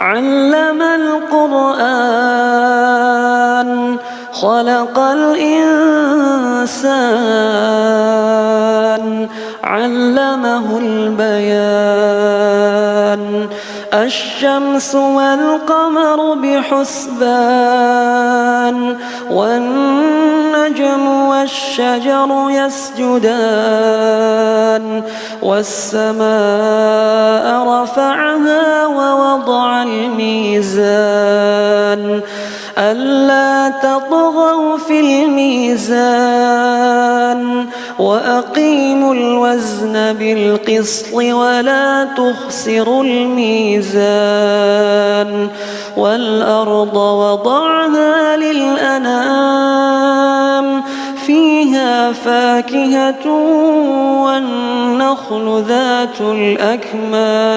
علم القرآن خلق الإنسان علمه البيان الشمس والقمر بحسبان والنجم والشجر يسجدان والسماء رفعها ووضع الميزان ألا تطغوا في الميزان وأقيموا الوزن بالقسط ولا تخسروا الميزان والأرض وضعها للأنام فيها فاكهة والنخل ذات الأكمام